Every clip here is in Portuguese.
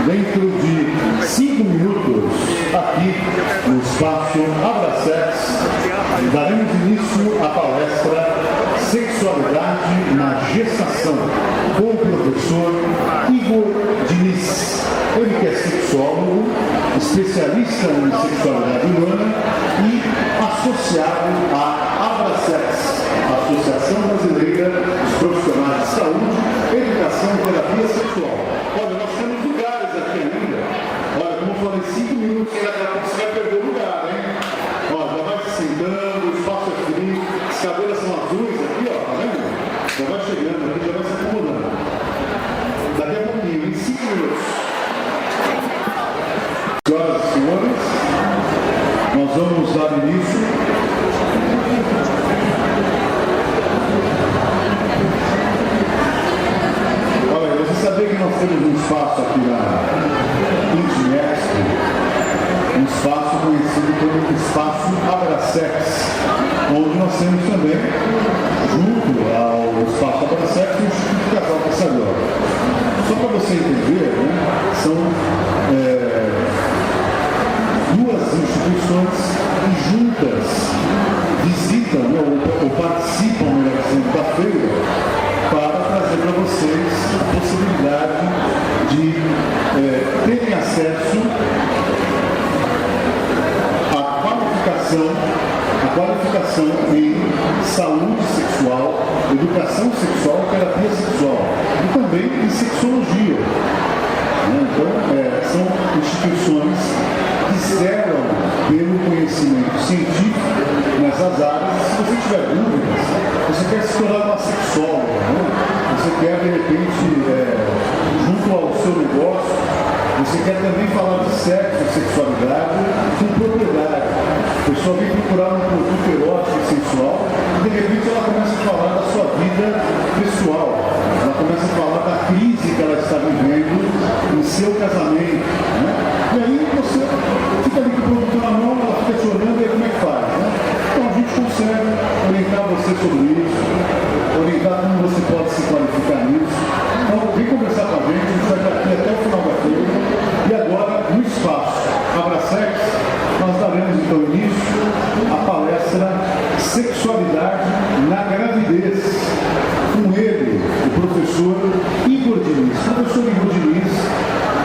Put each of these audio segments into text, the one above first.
dentro de 5 minutos, aqui no espaço Abrasex, daremos início à palestra Sexualidade na Gestação, com o professor Igor Diniz. Ele que é sexólogo, especialista em sexualidade humana e associado à Abrasex, Associação Brasileira dos Profissionais de Saúde, Educação e Terapia Sexual. Olha, nós temos lugares aqui ainda. Olha, como eu falei, 5 minutos, daqui a pouco você vai perder o lugar, hein? Olha, já vai se sentando, o espaço é frio, as cadeiras são azuis aqui, ó, tá vendo? Já vai chegando aqui, já vai se acomodando. Daqui a pouquinho, em 5 minutos. Senhoras e senhores, nós vamos dar início. Olha, você sabia que nós temos um espaço aqui na Intimexpo, um espaço conhecido como Espaço Abrasex, onde nós temos também, junto ao Espaço Abrasex, o Instituto Casal Caçador. Só para você entender, né, são duas instituições que juntas visitam, ou participam, melhor dizendo, da feira, para trazer para vocês a possibilidade de terem acesso à qualificação em saúde sexual, educação sexual e terapia sexual, e também em sexologia. Então, são instituições que zelam pelo conhecimento científico nessas áreas. Se você tiver dúvidas, você quer se tornar uma sexóloga, né? Você quer, de repente, junto ao seu negócio, você quer também falar de sexo e sexualidade com propriedade. A pessoa vem procurar um produto erótico e sensual e, de repente, ela começa a falar da sua vida pessoal. Ela começa a falar da crise que ela está vivendo em seu casamento, né? E aí você fica ali com o produto na mão, ela fica te olhando e aí como é que faz, né? Então a gente consegue orientar você sobre isso, orientar como você pode se qualificar nisso. Então vem conversar com a gente vai estar aqui até o final da feira. E agora, no espaço Abrasex, nós daremos então início à palestra Sexualidade na Gravidez, com ele, o professor Igor Diniz. O professor Igor Diniz,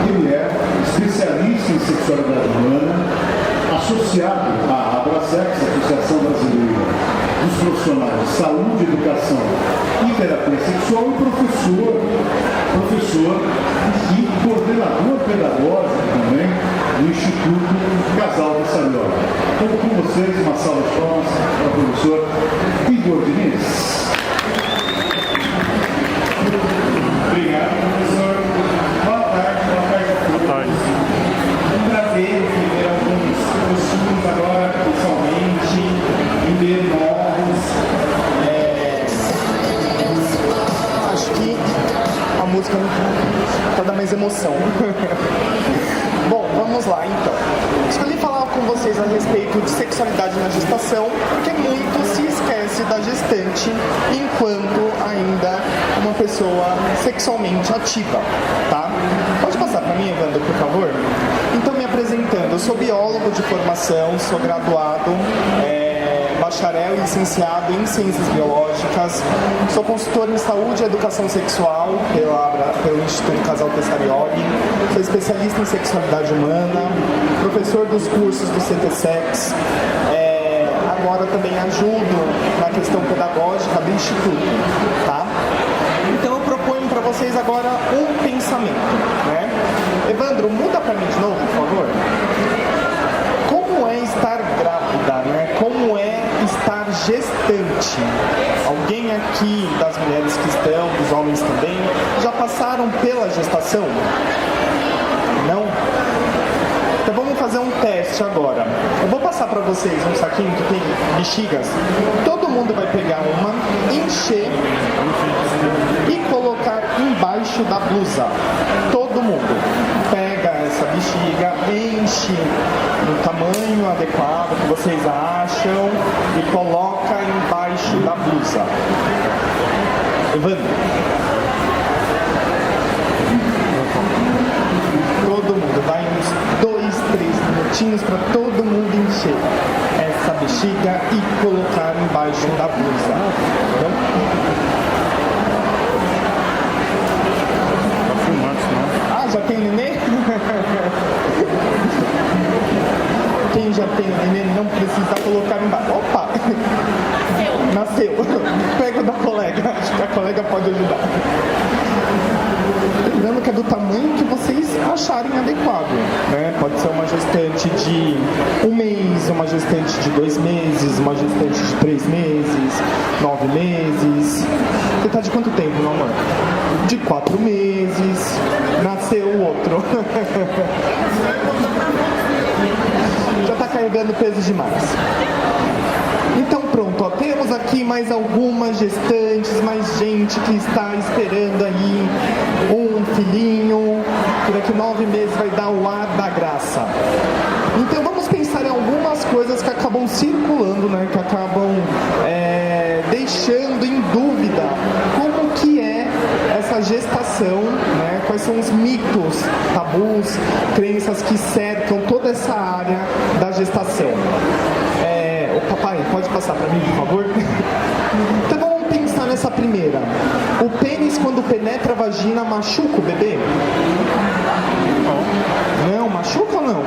ele é especialista em sexualidade humana, associado à Abrasex, Associação Brasileira dos Profissionais de Saúde, Educação e Terapia Sexual, e professor e coordenador pedagógico também do Instituto Casal Caçador. Então, com vocês, uma salva de palmas para o professor Igor Diniz. Obrigado, professor. Boa tarde a todos. Boa tarde. Um prazer ver alguns rostinhos agora pessoalmente, em ver novos. Acho que a música para dar mais emoção. Bom, vamos lá então. Escolhi falar com vocês a respeito de sexualidade na gestação, porque muito se esquece da gestante enquanto ainda é uma pessoa sexualmente ativa, tá? Pode passar para mim, Evandro, por favor? Então, me apresentando, eu sou biólogo de formação, sou graduado, bacharel e licenciado em Ciências Biológicas, sou consultor em Saúde e Educação Sexual pelo Instituto Casal Tessarioli, sou especialista em Sexualidade Humana, professor dos cursos do CTSEX, agora também ajudo na questão pedagógica do Instituto, tá? Então eu proponho para vocês agora um pensamento, né? Evandro, muda para mim de novo, por favor. Como é estar grávida, né? Como é estar gestante? Alguém aqui das mulheres que estão, dos homens também, já passaram pela gestação? Não? Então vamos fazer um teste agora. Eu vou passar para vocês um saquinho que tem bexigas. Todo mundo vai pegar uma, encher e colocar embaixo da blusa. Todo mundo pega essa bexiga, enche no tamanho adequado que vocês acham e coloca embaixo da blusa. Evandro. minutinhos para todo mundo encher essa bexiga e colocar embaixo da blusa. Ah, já tem neném? Quem já tem neném não precisa colocar embaixo. Opa! Nasceu. Pega o da colega. Acho que a colega pode ajudar. Lembrando que é do tamanho que vocês acharem adequado, né? Pode ser uma gestante de 1 mês, uma gestante de 2 meses, uma gestante de 3 meses, 9 meses. Você tá de quanto tempo, meu amor? De 4 meses. Nasceu o outro. Já tá carregando peso demais. Então pronto, ó, temos aqui mais algumas gestantes, mais gente que está esperando aí um filhinho, que daqui 9 meses vai dar o ar da graça. Então vamos pensar em algumas coisas que acabam circulando, né, que acabam deixando em dúvida como que é essa gestação, né, quais são os mitos, tabus, crenças que cercam toda essa área da gestação. Papai, pode passar para mim, por favor? Então vamos pensar nessa primeira. O pênis, quando penetra a vagina, machuca o bebê? Não, machuca ou não?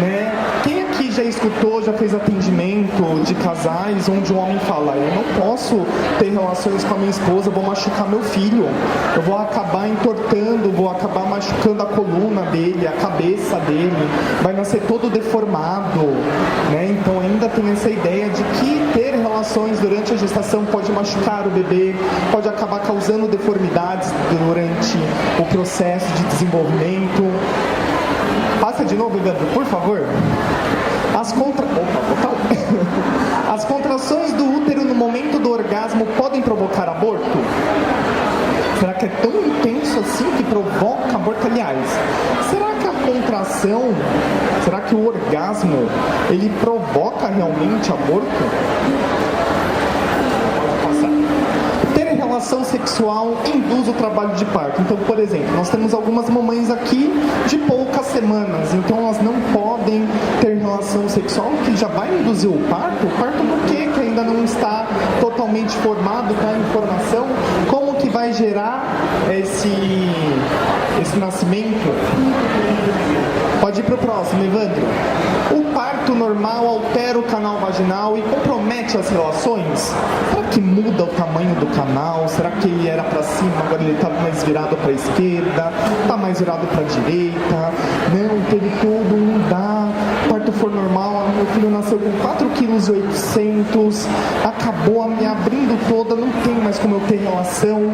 Né? Quem aqui já escutou, já fez atendimento de casais onde o homem fala: eu não posso ter relações com a minha esposa, vou machucar meu filho, eu vou acabar entortando, vou acabar machucando a coluna dele, a cabeça dele, vai nascer todo deformado, né? Então ainda tem essa ideia de que ter relações durante a gestação pode machucar o bebê, pode acabar causando deformidades durante o processo de desenvolvimento. Passa de novo, Evandro, por favor. As contrações do útero no momento do orgasmo podem provocar aborto? Será que é tão intenso assim que provoca aborto? Aliás, será que a contração, será que o orgasmo, ele provoca realmente aborto? Relação sexual induz o trabalho de parto. Então, por exemplo, nós temos algumas mamães aqui de poucas semanas, então elas não podem ter relação sexual, que já vai induzir o parto. O parto por quê? Que ainda não está totalmente formado com a informação. Como que vai gerar esse nascimento? Pode ir para o próximo, Evandro. O parto normal altera o canal vaginal e compromete as relações? Será que muda o tamanho do canal? Será que ele era para cima, agora ele está mais virado para a esquerda? Está mais virado para a direita? Não, teve tudo, não dá. O parto for normal, meu filho nasceu com 4,8 kg, acabou me abrindo toda, não tem mais como eu ter relação,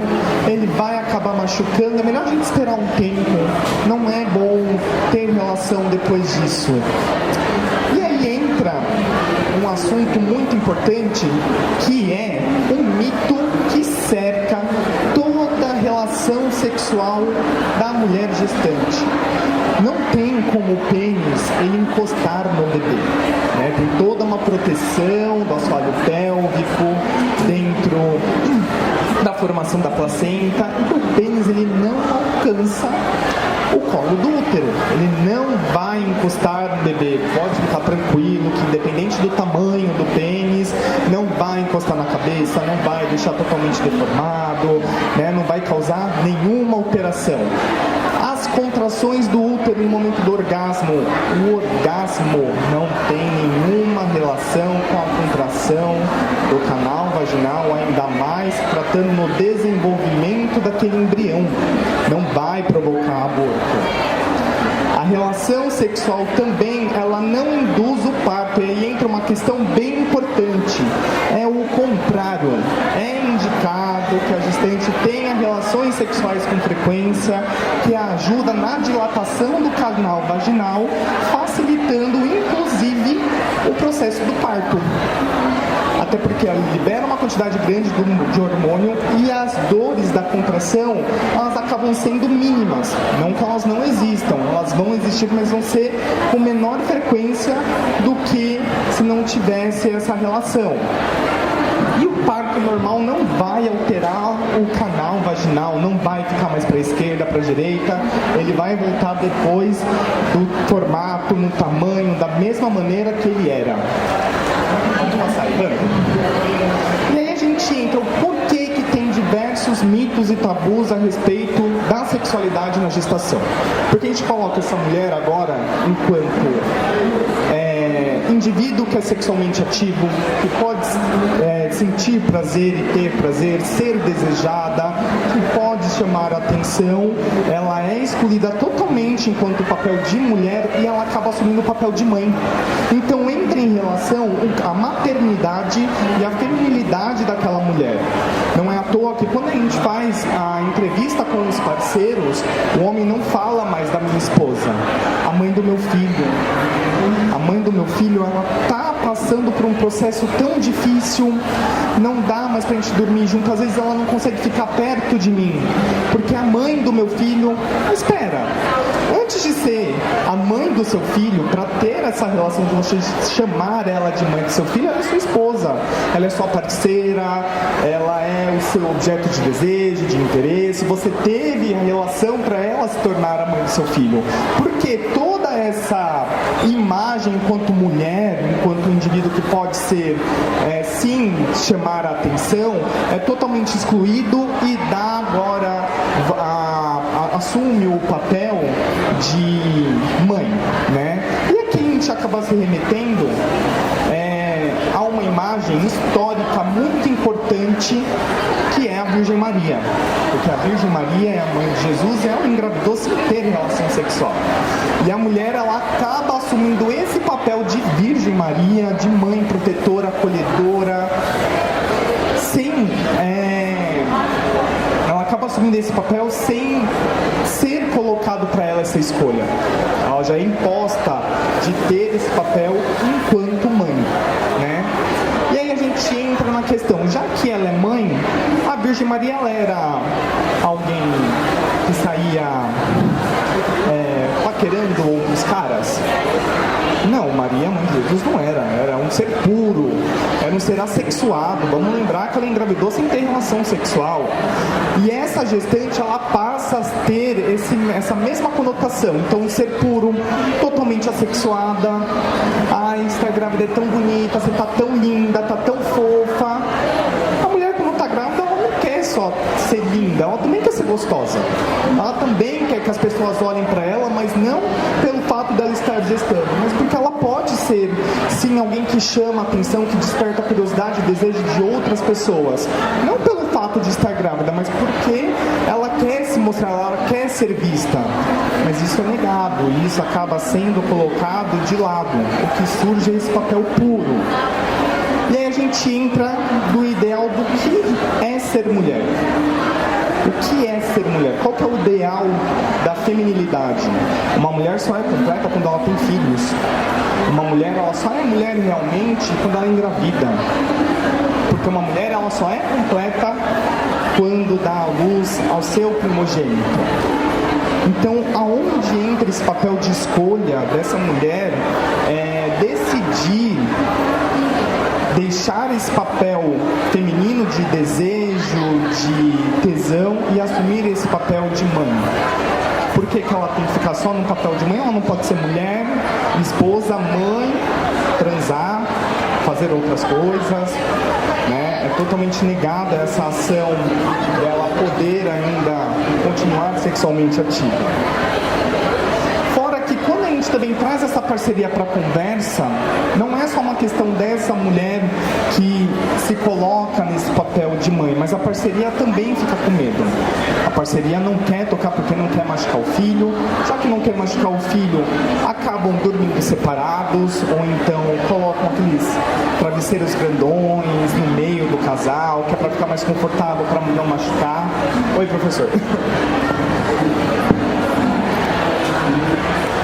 ele vai acabar machucando. É melhor a gente esperar um tempo, não é bom ter relação depois disso. E aí entra um assunto muito importante, que é um mito que cerca toda a relação sexual da mulher gestante. Não tem como o pênis ele encostar no bebê, né? Tem toda uma proteção do assoalho pélvico dentro da formação da placenta, e o pênis ele não alcança o colo do útero, ele não vai encostar no bebê. Pode ficar tranquilo que, independente do tamanho do pênis, não vai encostar na cabeça, não vai deixar totalmente deformado, né? Não vai causar nenhuma alteração. As contrações do útero no momento do orgasmo, o orgasmo não tem nenhuma relação com a contração do canal vaginal, ainda mais tratando no desenvolvimento daquele embrião, não vai provocar aborto. A relação sexual também, ela não induz o parto, e aí entra uma questão bem importante, é o contrário. É indicado que a gestante tenha relações sexuais com frequência, que ajuda na dilatação do canal vaginal, facilitando inclusive o processo do parto. Até porque ela libera uma quantidade grande de hormônio e as dores da contração, elas acabam sendo mínimas. Não que elas não existam, elas vão existir, mas vão ser com menor frequência do que se não tivesse essa relação. E o parto normal não vai alterar o canal vaginal, não vai ficar mais para a esquerda, para a direita, ele vai voltar depois do formato, no tamanho, da mesma maneira que ele era. Vamos passar aí, vamos. E aí a gente entra, o porquê que tem diversos mitos e tabus a respeito da sexualidade na gestação. Porque a gente coloca essa mulher agora enquanto indivíduo que é sexualmente ativo, que pode sentir prazer e ter prazer, ser desejada, que pode chamar a atenção, ela é escolhida totalmente enquanto papel de mulher e ela acaba assumindo o papel de mãe. Então entra em relação a maternidade e a feminilidade daquela mulher. Não é à toa que quando a gente faz a entrevista com os parceiros, o homem não fala mais da minha esposa, a mãe do meu filho. A mãe do meu filho, ela tá passando por um processo tão difícil, não dá mais pra gente dormir junto, às vezes ela não consegue ficar perto de mim, porque a mãe do meu filho, espera, antes de ser a mãe do seu filho, para ter essa relação de você chamar ela de mãe do seu filho, ela é sua esposa, ela é sua parceira, ela é o seu objeto de desejo, de interesse, você teve a relação para ela se tornar a mãe do seu filho, porque toda essa imagem enquanto mulher, enquanto indivíduo que pode ser, sim, chamar a atenção, é totalmente excluído e dá agora, assume o papel de mãe, né? E aqui a gente acaba se remetendo a uma imagem histórica muito importante, que é a Virgem Maria, porque a Virgem Maria é a mãe de Jesus e ela engravidou sem ter relação sexual. E a mulher, ela acaba assumindo esse papel de Virgem Maria, de mãe protetora, acolhedora, ela acaba assumindo esse papel sem ser colocado para ela essa escolha. Ela já é imposta de ter esse papel enquanto mãe, né? E aí a gente entra na questão, já que ela é mãe, a Virgem Maria, ela era alguém que saía paquerando outros caras? Não, Maria, mãe de Jesus, não era um ser puro, era um ser assexuado. Vamos lembrar que ela engravidou sem ter relação sexual. E essa gestante, ela passa a ter essa mesma conotação. Então, um ser puro, totalmente assexuada. Ai, está grávida, é tão bonita, você tá tão linda, tá tão fofa. A mulher, quando tá grávida, ela não quer só ser linda, ela também quer ser gostosa. Ela também quer que as pessoas olhem para ela, mas não pelo fato dela estar gestando, mas porque ela pode ser, sim, alguém que chama a atenção, que desperta a curiosidade e desejo de outras pessoas. Não pelo fato de estar grávida, mas porque ela quer se mostrar, ela quer ser vista. Mas isso é negado, e isso acaba sendo colocado de lado. O que surge é esse papel puro. E aí a gente entra do ideal do que é ser mulher. O que é ser mulher? Qual que é o ideal da feminilidade? Uma mulher só é completa quando ela tem filhos. Uma mulher, ela só é mulher realmente quando ela engravida. Porque uma mulher, ela só é completa quando dá à luz ao seu primogênito. Então, aonde entra esse papel de escolha dessa mulher decidir deixar esse papel feminino de desejo, de tesão e assumir esse papel de mãe? Por que ela tem que ficar só no papel de mãe? Ela não pode ser mulher, esposa, mãe, transar, fazer outras coisas, né? É totalmente negada essa ação dela poder ainda continuar sexualmente ativa. Fora que quando a gente também traz essa parceria para a conversa, não é só uma questão dessa mulher que se coloca nesse papel de mãe, mas a parceria também fica com medo. A parceria não quer tocar porque não quer machucar o filho, já que não quer machucar o filho, acabam dormindo separados, ou então colocam aqueles travesseiros grandões no meio do casal, que é para ficar mais confortável, para não machucar. Oi, professor.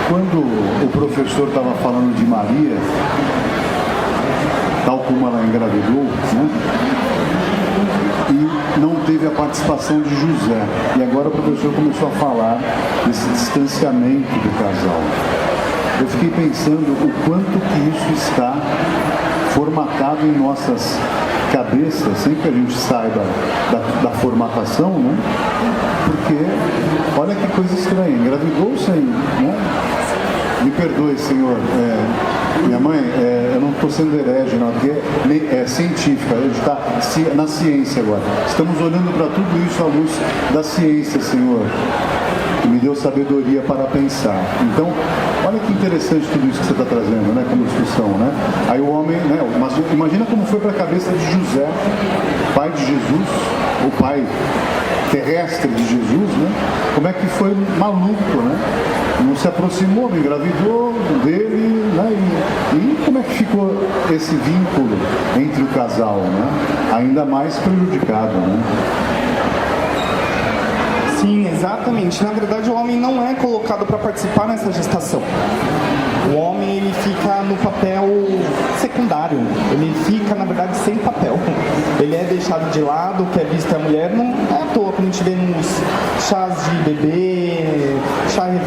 Quando o professor estava falando de Maria, tal como ela engravidou, né? E não teve a participação de José. E agora o professor começou a falar desse distanciamento do casal. Eu fiquei pensando o quanto que isso está formatado em nossas cabeça, sem que a gente saiba da formatação, né? Porque, olha que coisa estranha, engravidou sem, né? Me perdoe, Senhor, minha mãe, eu não estou sendo herege, não, porque é científica, a gente está na ciência agora. Estamos olhando para tudo isso à luz da ciência, Senhor, que me deu sabedoria para pensar. Então, olha que interessante tudo isso que você está trazendo, né, como discussão, né? Aí o homem, né, mas imagina como foi para a cabeça de José, pai de Jesus, o pai terrestre de Jesus, né? Como é que foi maluco, né? Não se aproximou, não engravidou dele, né? E como é que ficou esse vínculo entre o casal, né? Ainda mais prejudicado, né? Sim, exatamente. Na verdade, o homem não é colocado para participar nessa gestação. O homem, ele fica no papel secundário. Ele fica, na verdade, sem papel. Ele é deixado de lado, o que é visto a mulher. Não é à toa, quando a gente vê nos chás de bebê, chá de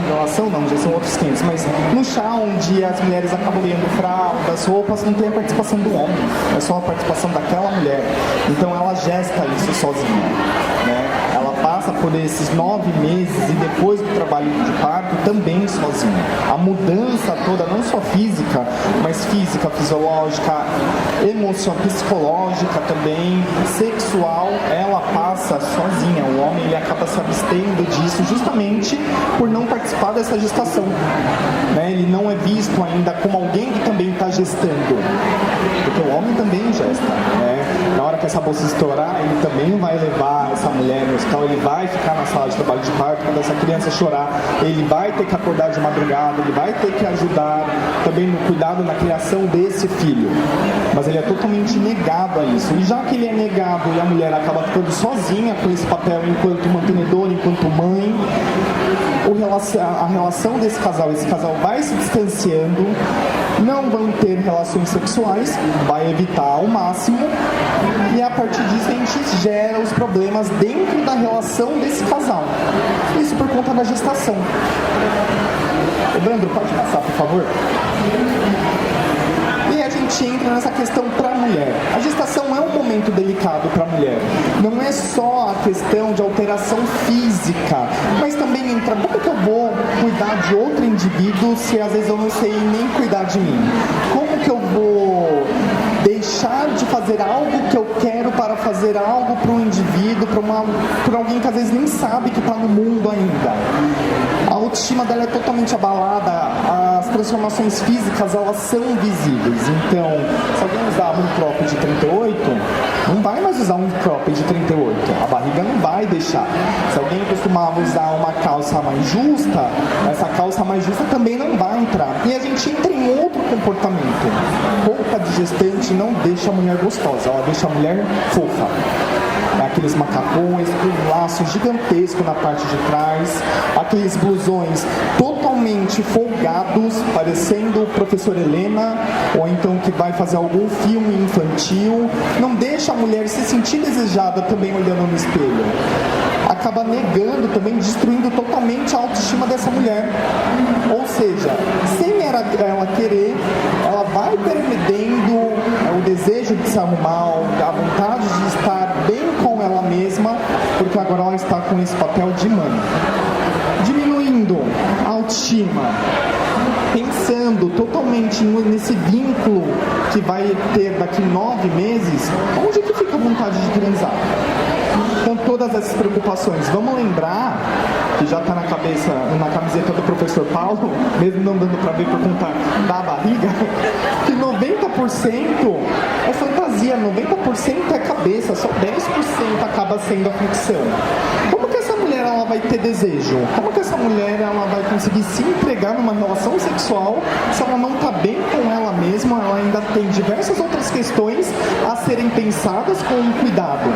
relação, não, já são outros 500. Mas no chá onde as mulheres acabam ganhando fraldas, roupas, não tem a participação do homem. É só a participação daquela mulher. Então ela gesta isso sozinha, né? Ela passa por esses 9 meses e depois do trabalho de parto também sozinha. A mudança toda, não só física, mas física, fisiológica, emocional, psicológica também, sexual, ela passa sozinha. O homem, ele acaba se abstendo disso justamente por não participar dessa gestação, né? Ele não é visto ainda como alguém que também está gestando, porque o homem também gesta, né? Na hora que essa bolsa estourar, ele também vai levar essa mulher no hospital, ele vai ficar na sala de trabalho de parto. Quando essa criança chorar, ele vai ter que acordar de madrugada, ele vai ter que ajudar também no cuidado na criação desse filho, mas ele é totalmente negado a isso. E já que ele é negado e a mulher acaba ficando sozinha com esse papel enquanto mantenedora, enquanto mãe, a relação desse casal, esse casal vai se distanciando, não vão ter relações sexuais, vai evitar ao máximo, e a partir disso a gente gera os problemas dentro da relação desse casal. Isso por conta da gestação. Evandro, pode passar, por favor? E a gente entra nessa questão para a mulher. A gestação é um momento delicado para a mulher. Não é só a questão de alteração física, mas também entra como que eu vou cuidar de outro indivíduo se às vezes eu não sei nem cuidar de mim? Como que eu vou deixar de fazer algo que eu quero para fazer algo para um indivíduo, para alguém que às vezes nem sabe que está no mundo ainda? A autoestima dela é totalmente abalada, as transformações físicas, elas são visíveis. Então, se alguém usar um crop de 38, não vai mais usar um crop de 38, a barriga não vai deixar. Se alguém costumava usar uma calça mais justa, essa calça mais justa também não vai entrar. E a gente entra em outro comportamento. Roupa de gestante não deixa a mulher gostosa, ela deixa a mulher fofa. Aqueles macacões com laço gigantesco na parte de trás, aqueles blusões totalmente folgados, parecendo o professor Helena, ou então que vai fazer algum filme infantil, não deixa a mulher se sentir desejada também olhando no espelho. Acaba negando também, destruindo totalmente a autoestima dessa mulher. Ou seja, sem ela querer, ela vai perdendo o desejo de se arrumar, a vontade de estar bem com ela mesma, porque agora ela está com esse papel de mãe. Diminuindo a autoestima, pensando totalmente nesse vínculo que vai ter daqui 9 meses, onde é que fica a vontade de transar? Com todas essas preocupações, vamos lembrar que já está na camiseta do professor Paulo, mesmo não dando para ver por conta da barriga, que 90% é fantasia, 90% é cabeça, só 10% acaba sendo a ficção. Como que essa mulher ela vai ter desejo? Como que essa mulher ela vai conseguir se entregar numa relação sexual se ela não está bem com ela mesma? Ela ainda tem diversas outras questões a serem pensadas com cuidado.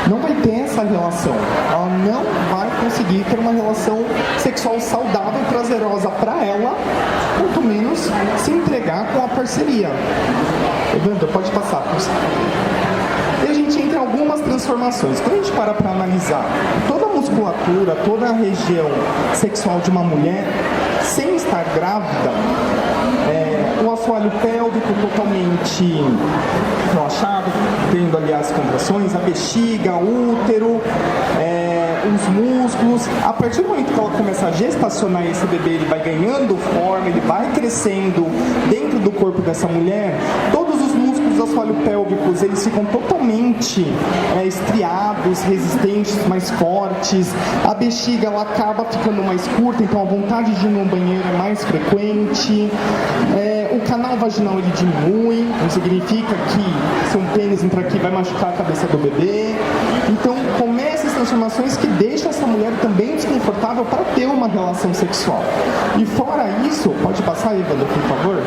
Não vai ter essa relação. Ela não vai conseguir ter uma relação sexual saudável e prazerosa para ela, muito menos se entregar com a parceria. Evandro, pode passar, por favor. E a gente entra em algumas transformações. Quando a gente para analisar toda a musculatura, toda a região sexual de uma mulher, sem estar grávida, o assoalho pélvico totalmente relaxado, tendo ali as contrações, a bexiga, o útero, os músculos. A partir do momento que ela começa a gestacionar esse bebê, ele vai ganhando forma, ele vai crescendo dentro do corpo dessa mulher. Todos os músculos do assoalho pélvico, eles ficam totalmente estriados, resistentes, mais fortes. A bexiga, ela acaba ficando mais curta, então a vontade de ir no banheiro é mais frequente. O canal vaginal, ele diminui, não significa que se um pênis entrar aqui vai machucar a cabeça do bebê. Então começam as transformações que deixam essa mulher também desconfortável para ter uma relação sexual. E fora isso, pode passar, Evandro, por favor?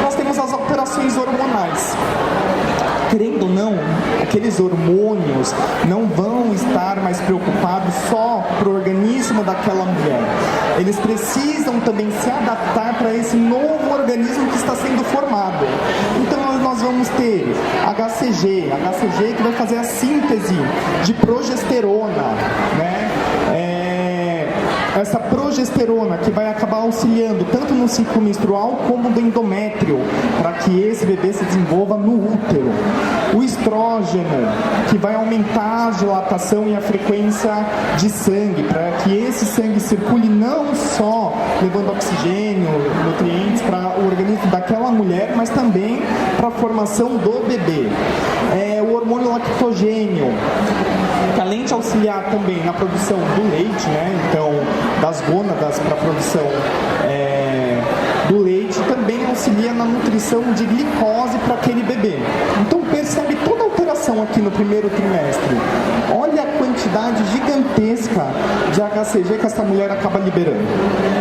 Nós temos as alterações hormonais. Querendo ou não, aqueles hormônios não vão estar mais preocupados só para o organismo daquela mulher. Eles precisam também se adaptar para esse novo organismo que está sendo formado. Então nós vamos ter HCG que vai fazer a síntese de progesterona, né? Essa progesterona que vai acabar auxiliando tanto no ciclo menstrual como do endométrio, para que esse bebê se desenvolva no útero. O estrógeno, que vai aumentar a dilatação e a frequência de sangue, para que esse sangue circule não só levando oxigênio, nutrientes para o organismo daquela mulher, mas também para a formação do bebê. O hormônio lactogênio, que além de auxiliar também na produção do leite, né, então das gônadas para a produção do leite, também auxilia na nutrição de glicose para aquele bebê. Então percebe toda a alteração aqui no primeiro trimestre. Olha a quantidade gigantesca de HCG que essa mulher acaba liberando.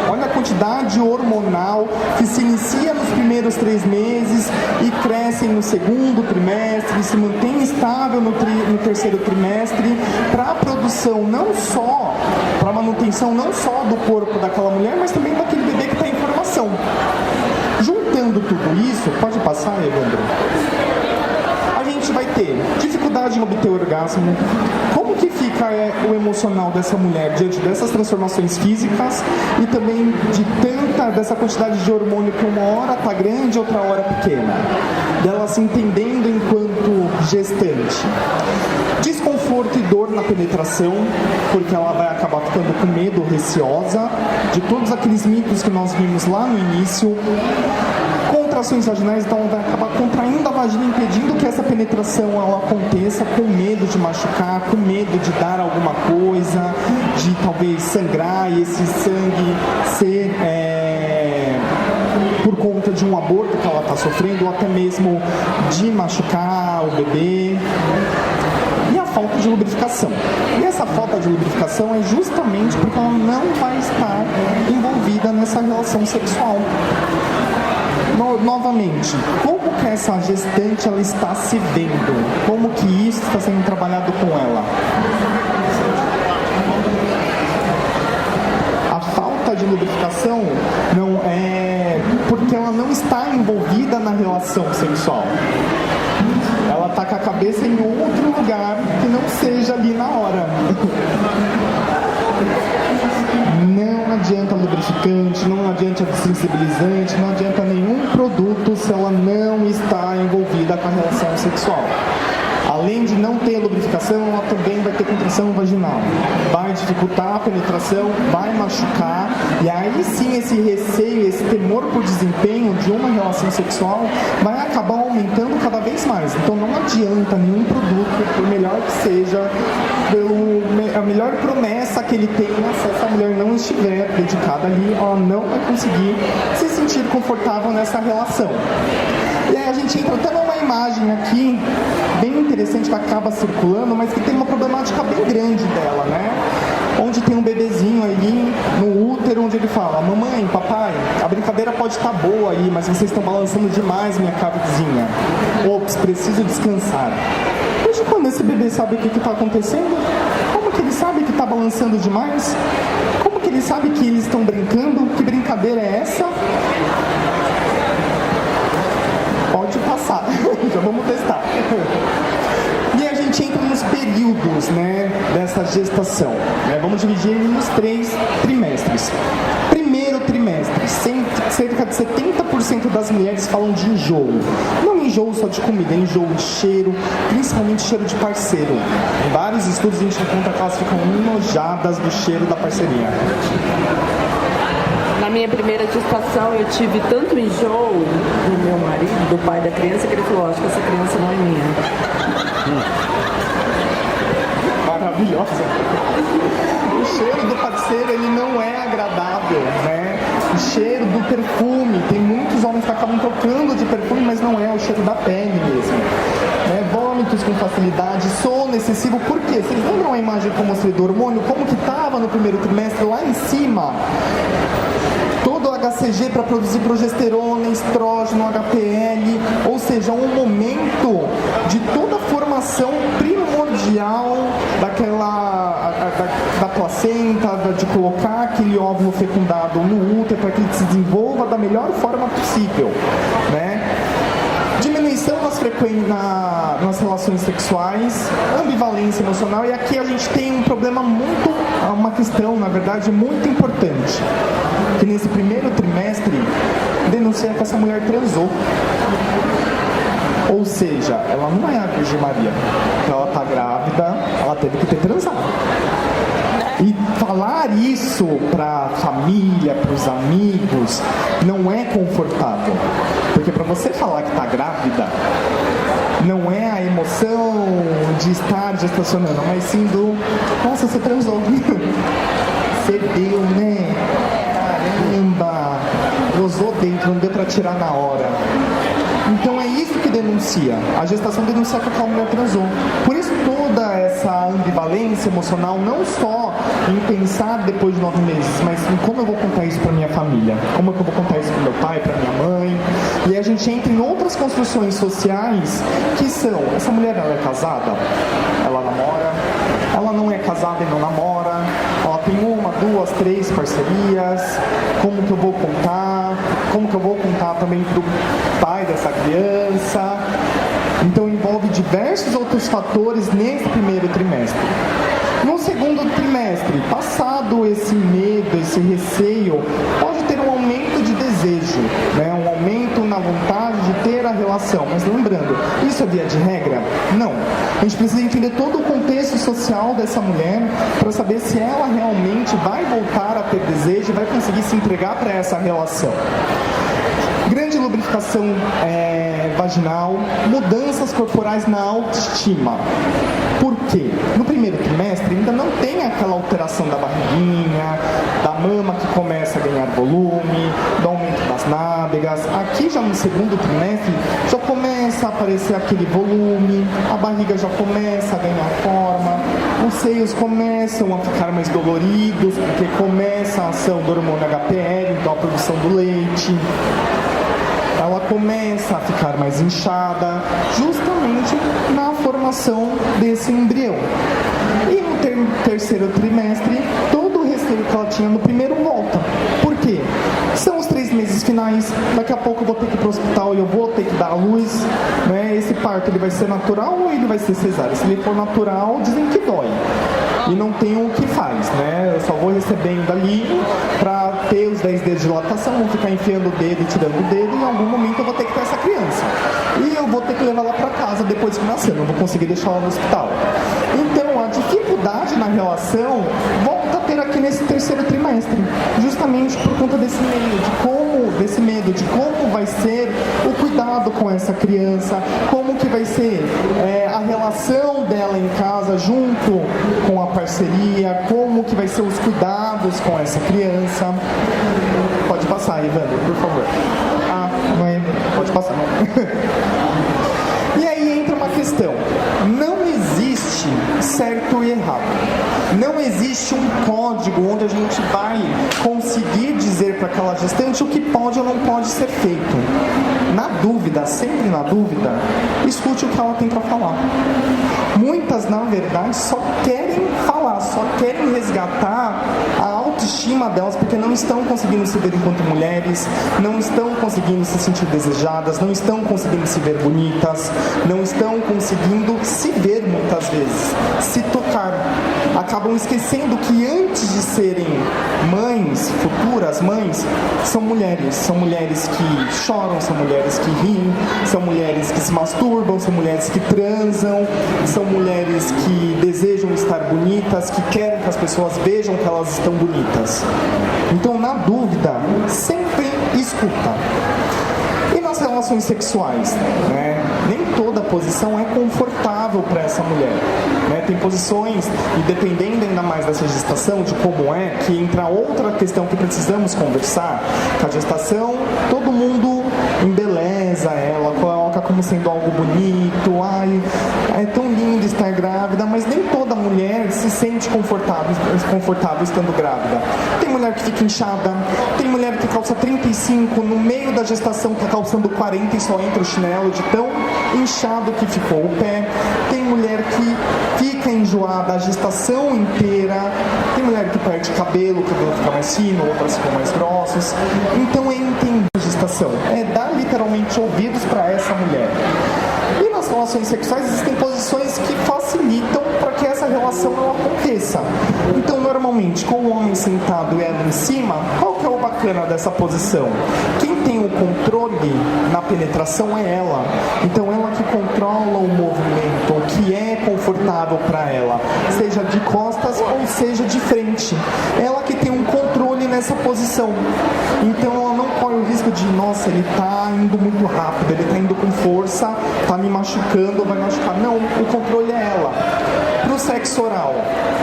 Olha a quantidade hormonal que se inicia nos primeiros 3 meses e cresce no segundo trimestre, se mantém estável no terceiro trimestre, para a produção não só, para a manutenção não só do corpo daquela mulher, mas também daquele bebê que está em formação. Juntando tudo isso, pode passar, Evandro? A gente vai ter dificuldade em obter orgasmo. Como que fica o emocional dessa mulher diante dessas transformações físicas e também dessa quantidade de hormônio que uma hora está grande, outra hora pequena? Dela se entendendo enquanto gestante. Desconforto e dor na penetração, porque ela vai acabar ficando com medo, receosa de todos aqueles mitos que nós vimos lá no início. Contrações vaginais, então ela vai acabar contraindo a vagina, impedindo que essa penetração ela aconteça, com medo de machucar, com medo de dar alguma coisa, de talvez sangrar e esse sangue ser por conta de um aborto que ela está sofrendo, ou até mesmo de machucar o bebê. E a falta de lubrificação. E essa falta de lubrificação é justamente porque ela não vai estar envolvida nessa relação sexual. Novamente, como que essa gestante ela está se vendo? Como que isso está sendo trabalhado com ela? A falta de lubrificação não é porque ela não está envolvida na relação sexual. Ela está com a cabeça em outro lugar que não seja ali na hora. Não adianta lubrificante, não adianta desensibilizante, não adianta nenhum produto se ela não está envolvida com a relação sexual. Além de não ter lubrificação, ela também vai ter contração vaginal. Vai dificultar a penetração, vai machucar, e aí sim esse receio, esse temor por desempenho de uma relação sexual vai acabar aumentando cada vez mais. Então não adianta nenhum produto, por melhor que seja, a melhor promessa que ele tenha, se essa mulher não estiver dedicada ali, ela não vai conseguir se sentir confortável nessa relação. E aí a gente entra até numa imagem aqui, bem interessante, que acaba circulando, mas que tem uma problemática bem grande dela, né? Onde tem um bebezinho ali no útero, onde ele fala: mamãe, papai, a brincadeira pode estar boa aí, mas vocês estão balançando demais minha cabezinha. Ops, preciso descansar. Desde quando esse bebê sabe o que está acontecendo? Como que ele sabe que está balançando demais? Como que ele sabe que eles estão brincando? Que brincadeira é essa? Pode passar, já vamos testar. E a gente entra nos períodos, né, dessa gestação, né? Vamos dividir ele nos 3 trimestres. Primeiro trimestre, cerca de 70% das mulheres falam de enjoo. Não enjoo só de comida, enjoo de cheiro, principalmente cheiro de parceiro. Em vários estudos a gente encontra que elas ficam enojadas do cheiro da parceria. Na minha primeira gestação, eu tive tanto enjoo do meu marido, do pai da criança, que ele falou, acho que essa criança não é minha. Maravilhosa. O cheiro do parceiro, ele não é agradável, né? O cheiro do perfume, tem muitos homens que acabam trocando de perfume, mas não é o cheiro da pele mesmo. Né? Vômitos com facilidade, sono excessivo, por quê? Vocês lembram a imagem que eu mostrei do hormônio? Como que estava no primeiro trimestre lá em cima? Todo o HCG para produzir progesterona, estrógeno, HPL, ou seja, um momento de toda a formação primordial da placenta, de colocar aquele óvulo fecundado no útero para que ele se desenvolva da melhor forma possível, né? Diminuição nas relações sexuais, ambivalência emocional, e aqui a gente tem um problema uma questão, na verdade, muito importante, que nesse primeiro trimestre denuncia que essa mulher transou. Ou seja, ela não é a Virgem Maria. Então ela está grávida, ela teve que ter transado. E falar isso para a família, para os amigos, não é confortável. Porque para você falar que está grávida, não é a emoção de estar gestacionando, mas sim do, nossa, você transou. Você deu, né? Caramba, gozou dentro, não deu para tirar na hora. Então é isso que denuncia. A gestação denuncia que aquela mulher transou. Por isso toda essa ambivalência emocional, não só em pensar depois de 9 meses, mas em como eu vou contar isso para minha família, como é que eu vou contar isso para meu pai, para minha mãe. E a gente entra em outras construções sociais que são, essa mulher ela é casada, ela namora, ela não é casada e não namora, ela tem 1, 2, 3 parcerias, como que eu vou contar, como que eu vou contar também para o pai dessa criança. Então envolve diversos outros fatores nesse primeiro trimestre. No segundo trimestre, passado esse medo, esse receio, pode ter um aumento de desejo, né? Um aumento na vontade de ter a relação. Mas lembrando, isso é via de regra? Não. A gente precisa entender todo o contexto social dessa mulher para saber se ela realmente vai voltar a ter desejo e vai conseguir se entregar para essa relação. Grande lubrificação vaginal, mudanças corporais na autoestima. Por quê? No primeiro trimestre ainda não tem aquela alteração da barriguinha, da mama que começa a ganhar volume, do aumento das nádegas. Aqui já no segundo trimestre já começa a aparecer aquele volume, a barriga já começa a ganhar forma, os seios começam a ficar mais doloridos, porque começa a ação do hormônio HPL, então a produção do leite. Ela começa a ficar mais inchada, justamente na formação desse embrião. E no terceiro trimestre, todo o receio que ela tinha no primeiro volta. Por quê? São os 3 meses finais, daqui a pouco eu vou ter que ir para o hospital e eu vou ter que dar a luz, né? Esse parto ele vai ser natural ou ele vai ser cesárea? Se ele for natural, dizem que dói. E não tem o que faz, né? Eu só vou recebendo ali para ter os 10 dedos de dilatação, vou ficar enfiando o dedo e tirando o dedo, e em algum momento eu vou ter que ter essa criança. E eu vou ter que levar ela para casa depois que nascer, não vou conseguir deixar ela no hospital. Então, a dificuldade na relação volta a ter aqui nesse terceiro trimestre, justamente por conta desse medo de como vai ser o cuidado com essa criança, como que vai ser a relação dela em casa junto com a parceria, como que vai ser os cuidados com essa criança. Pode passar, Evandro, por favor. Não é... Pode passar. E aí entra uma questão. Não existe certo e errado. Não existe um código onde a gente vai conseguir dizer para aquela gestante o que pode ou não pode ser feito. Na dúvida, sempre na dúvida, escute o que ela tem para falar. Muitas, na verdade, só querem falar, só querem resgatar a autoestima delas, porque não estão conseguindo se ver enquanto mulheres, não estão conseguindo se sentir desejadas, não estão conseguindo se ver bonitas, não estão conseguindo se ver muitas vezes, se tocar. acabam esquecendo que antes de serem mães, futuras mães, são mulheres que choram, são mulheres que riem, são mulheres que se masturbam, são mulheres que transam, são mulheres que desejam estar bonitas, que querem que as pessoas vejam que elas estão bonitas. Então, na dúvida, sempre escuta. E nas relações sexuais, né? Nem toda posição é confortável para essa mulher, né? Tem posições, e dependendo ainda mais dessa gestação, de como é, que entra outra questão que precisamos conversar, que a gestação, todo mundo embeleza ela, coloca como sendo algo bonito, ai, é tão lindo estar grávida, mas nem toda mulher se sente confortável estando grávida. Tem mulher que fica inchada, tem mulher que calça 35, no meio da gestação tá calçando 40 e só entra o chinelo de tão inchado que ficou o pé. Tem mulher que fica enjoada a gestação inteira, tem mulher que perde cabelo, o cabelo fica mais fino, outras ficam mais grossos. Então é entender a gestação, é dar literalmente ouvidos para essa mulher. E nas relações sexuais existem posições que facilitam para que essa relação não aconteça. Então, normalmente, com o homem sentado e ela em cima, qual que é o bacana dessa posição? Quem tem o controle na penetração é ela. Então, ela que controla o movimento, o que é confortável para ela, seja de costas ou seja de frente. Ela que tem um controle nessa posição. Então, ela não corre o risco de, nossa, ele está indo muito rápido, ele está indo com força, está me machucando, vai machucar. Não, o controle é ela. Para o sexo oral,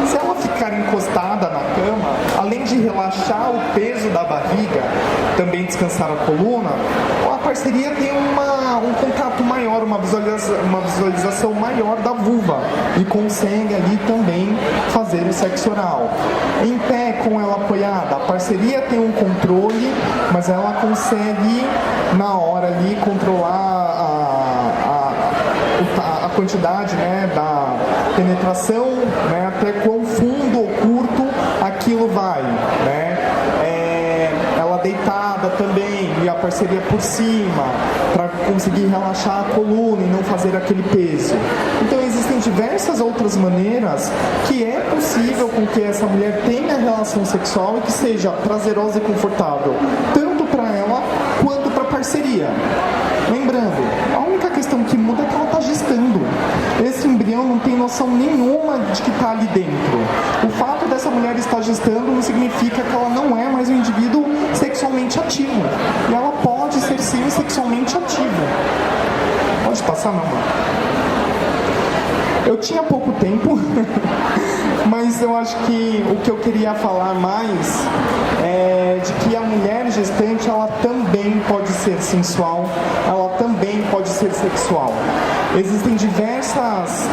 se ela ficar encostada na cama, além de relaxar o peso da barriga, também descansar a coluna, a parceria tem um contato maior, uma visualização maior da vulva e consegue ali também fazer o sexo oral. Em pé, com ela apoiada, a parceria tem um controle, mas ela consegue na hora ali controlar a quantidade, né, da penetração, né, até quão fundo ou curto aquilo vai, né? Ela deitada também e a parceria por cima para conseguir relaxar a coluna e não fazer aquele peso. Então existem diversas outras maneiras que é possível com que essa mulher tenha relação sexual e que seja prazerosa e confortável tanto para ela quanto para a parceria. Lembrando, a única questão que muda é que ela está gestando. Esse embrião não tem noção nenhuma de que está ali dentro. O fato dessa mulher estar gestando não significa que ela não é mais um indivíduo sexualmente ativo. E ela pode ser sim sexualmente ativo. Pode passar, não, mano. Eu tinha pouco tempo, mas eu acho que o que eu queria falar mais é de que a mulher gestante, ela também pode ser sensual, ela também pode ser sexual. Existem diversos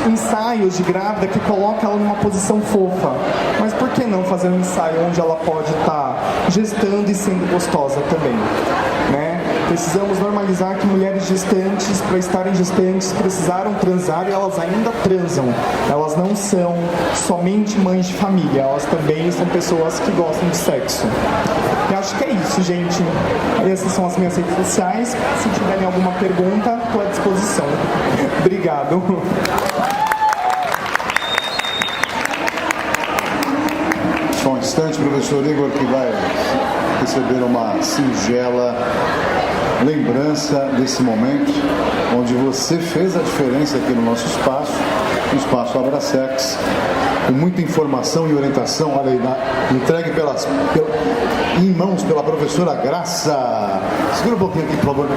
ensaios de grávida que colocam ela numa posição fofa, mas por que não fazer um ensaio onde ela pode estar gestando e sendo gostosa também, né? Precisamos normalizar que mulheres gestantes, para estarem gestantes, precisaram transar e elas ainda transam. Elas não são somente mães de família, elas também são pessoas que gostam de sexo. Eu acho que é isso, gente. Essas são as minhas redes sociais. Se tiverem alguma pergunta, estou à disposição. Obrigado. Só um instante, professor Igor, que vai receber uma singela lembrança desse momento onde você fez a diferença aqui no nosso espaço, no espaço Abrasex, com muita informação e orientação, olha aí, entregue em mãos pela professora Graça. Segura um pouquinho aqui, por favor.